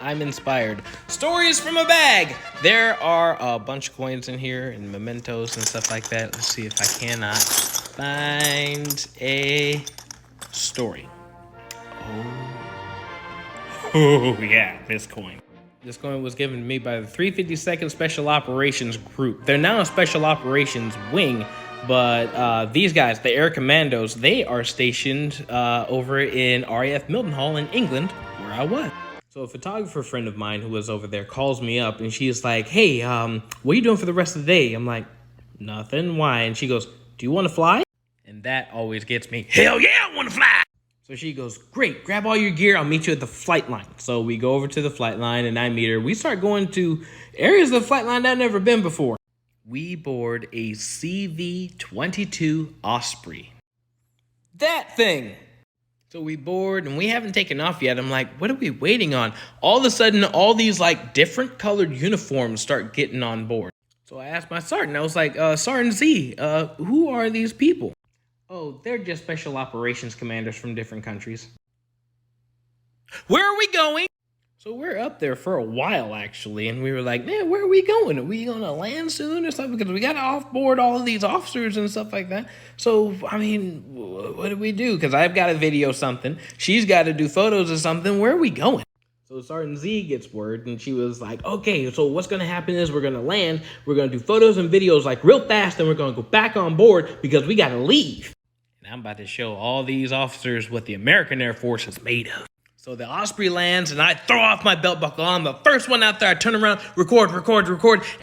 I'm inspired. Stories from a bag. There are a bunch of coins in here and mementos and stuff like that. Let's see if I cannot find a story. Oh yeah, this coin. This coin was given to me by the 352nd Special Operations Group. They're now a Special Operations Wing, but these guys, the Air Commandos, they are stationed over in RAF Mildenhall in England, where I was. So a photographer friend of mine who was over there calls me up, and she's like, hey, what are you doing for the rest of the day? I'm like, nothing. Why? And she goes, do you want to fly? And that always gets me, hell yeah, I want to fly! So she goes, great, grab all your gear, I'll meet you at the flight line. So we go over to the flight line and I meet her. We start going to areas of the flight line I've never been before. We board a CV-22 Osprey. That thing! So we board and we haven't taken off yet. I'm like, what are we waiting on? All of a sudden, all these like different colored uniforms start getting on board. So I asked my sergeant, I was like, Sergeant Z, who are these people? Oh, they're just special operations commanders from different countries. Where are we going? So we're up there for a while, actually, and we were like, man, where are we going? Are we going to land soon or something? Because we got to offboard all of these officers and stuff like that. So, I mean, what do we do? Because I've got to video something. She's got to do photos of something. Where are we going? So Sergeant Z gets word, and she was like, okay, so what's going to happen is we're going to land. We're going to do photos and videos like real fast, and we're going to go back on board because we got to leave. And I'm about to show all these officers what the American Air Force is made of. So the Osprey lands, and I throw off my belt buckle. I'm the first one out there. I turn around, record,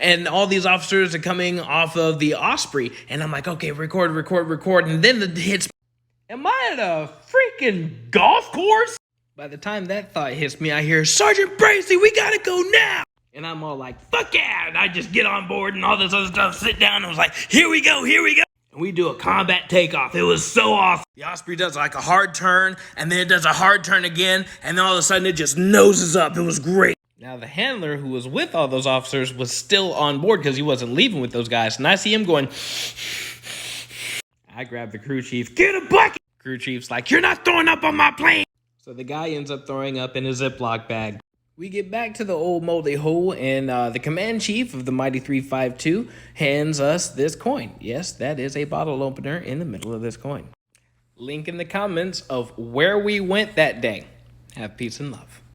and all these officers are coming off of the Osprey. And I'm like, okay, record, and then it hits. Am I at a freaking golf course? By the time that thought hits me, I hear, Sergeant Bracey, we gotta go now! And I'm all like, fuck yeah! And I just get on board and all this other stuff, sit down, and I was like, here we go! And we do a combat takeoff. It was so awesome. The Osprey does like a hard turn, and then it does a hard turn again, and then all of a sudden it just noses up. It was great. Now the handler who was with all those officers was still on board because he wasn't leaving with those guys. And I see him going, I grab the crew chief, get a bucket! Crew chief's like, you're not throwing up on my plane! So the guy ends up throwing up in a Ziploc bag. We get back to the old moldy hole, and the command chief of the Mighty 352 hands us this coin. Yes, that is a bottle opener in the middle of this coin. Link in the comments of where we went that day. Have peace and love.